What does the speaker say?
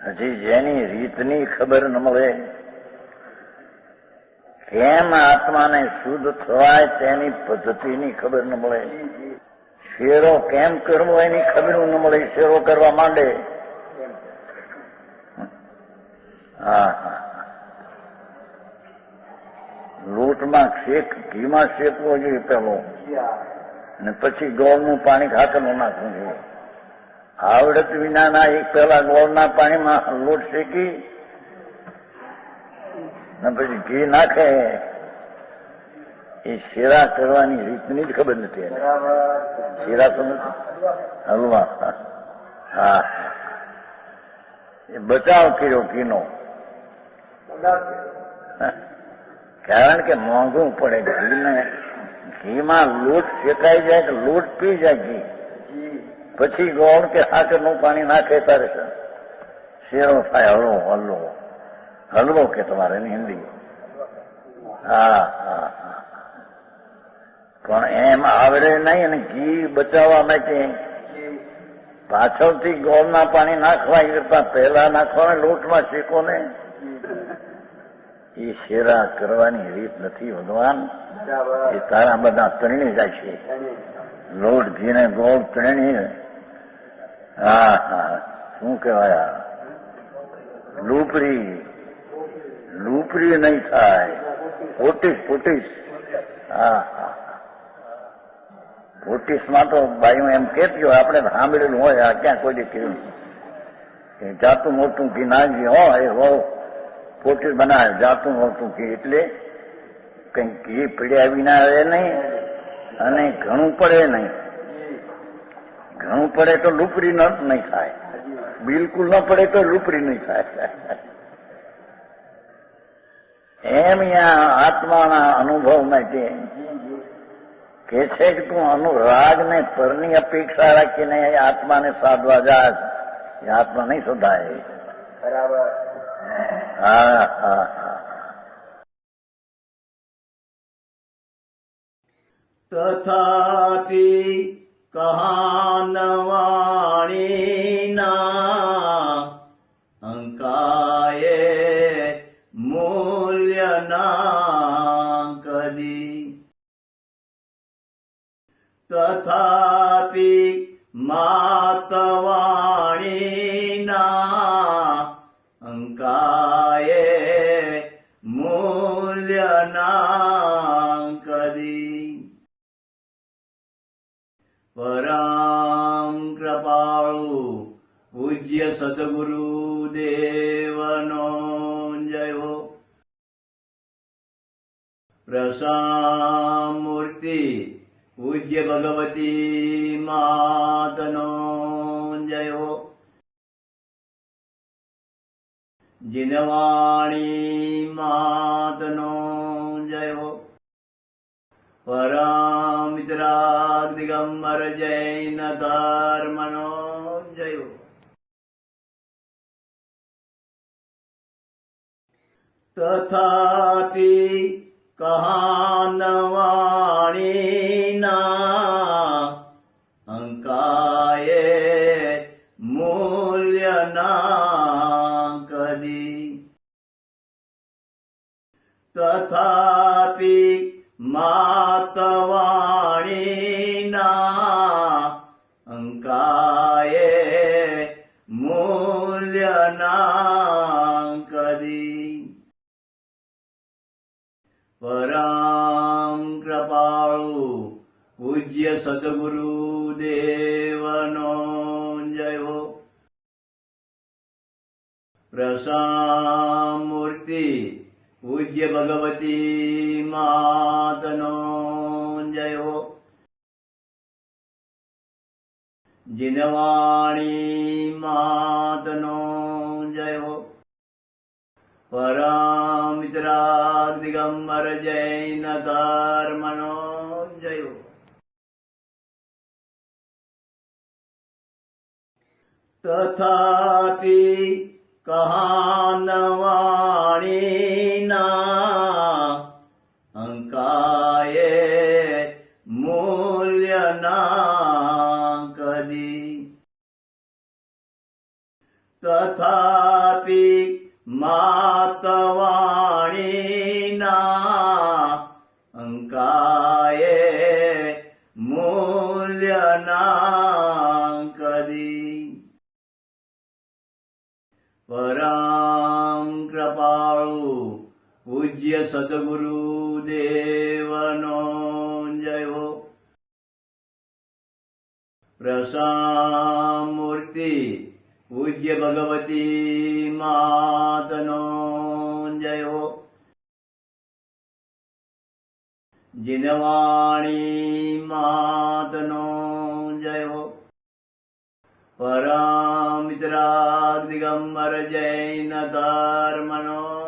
હજી જેની રીતની ખબર ન મળે, કેમ આત્માને શુદ્ધ થવાય તેની પદ્ધતિની ખબર ન મળે, શેરો કેમ કરવો એની ખબર ન મળે, શેરો કરવા માંડે. હા, લોટમાં ઘીમાં શેકવો જોઈએ પેલો, અને પછી ગોળનું પાણી ખાતરનું નાખવું જોઈએ. આવડત વિનાના એક પેલા ગોળના પાણીમાં લોટ શેકી અને પછી ઘી નાખે, એ શેરા કરવાની રીતની જ ખબર નથી એને. શેરા તો નથી, હલવા. હા, એ બચાવ કર્યો ઘીનો. કારણ કે મોંઘું પડે ઘીને. ઘીમાં લોટ શેકાઈ જાય તો લોટ પી જાય ઘી, પછી ગોળ કે સાકરનું પાણી નાખે તારે શેરો થાય. હલવો હલવો કે તમારે એની હિન્દી. હા હા, પણ એમ આવડે નહીં. અને ઘી બચાવવા માટે પાછળથી ગોળના પાણી નાખવા કરતા પહેલા નાખવાના લોટમાં શેકો ને, એ શેરા કરવાની રીત નથી ભગવાન. એ તારા બધા તણી જાય છે, લોટ ઘી ને ગોળ ત્રણી. હા હા, શું કહેવાય, લૂપરી નહીં થાય, પોટીસ. હા હા, પોટીસમાં તો બાયું એમ કેતી હોય, આપણે સાંભળેલું હોય. આ ક્યાં કોઈ કહ્યું કે જાતું મોટું ઘી નાખી હોય હો પોટીસ બનાવે, જાતું મોટું ઘી. એટલે કઈ ઘી પીડ્યા વિના આવે નહીં, અને ઘણું પડે નહીં. ઘણું પડે તો લૂપરી નહીં થાય, બિલકુલ ન પડે તો લૂપરી નહીં થાય. એમ આત્માના અનુભવ માટે કે છે કે તું અનુરાગ ને પરની અપેક્ષા રાખીને આત્માને સાધવા જા, એ આત્મા નહીં શોધાય. બરાબર. હા હા હા. તથાપિ કહાનવાણીના અંકાયે મૂલ્યના કદી. તથાપિ માતવાણીના અંકાયે મૂલ્યના કદી. પરમ કૃપાળુ પૂજ્ય સદગુરુ દેવનો જય હો. પ્રસામૂર્તિ પૂજ્ય ભગવતી માતનો જય હો. જીનવાણી માતનો જય હો. પરમિત્રાગ દિગંબર જૈન ધર્મનો જય હો. તથાપિ કહાનવાણીના અંકાયે મૂલ્યના કદી. તથાપિ માતવાણીના અંકાયે મૂલ્યના કદી. પરમ કૃપાળુ પૂજ્ય સદગુરુ દેવનો જય હો. પ્રસામૂર્તિ પૂજ્ય ભગવતી માતનો જય હો. જીનવાણી માતનો જય હો. પરમિત્રાગ દિગંબર જૈન ધર્મનો જય હો. તથાપિ કહાનવાણીના અંકાયે મૂલ્યના કદી. તથાપિ માતવાણીના અંકાયે મૂલ્યના કદી. પરમ કૃપાળુ પૂજ્ય સદગુરુ દેવનો જય હો. પ્રસામૂર્તિ પૂજ્ય ભગવતી માતનો જય હો. જીનવાણી માતનો જય હો. પરમ મિત્રાગ દિગંબર જૈન ધર્મનો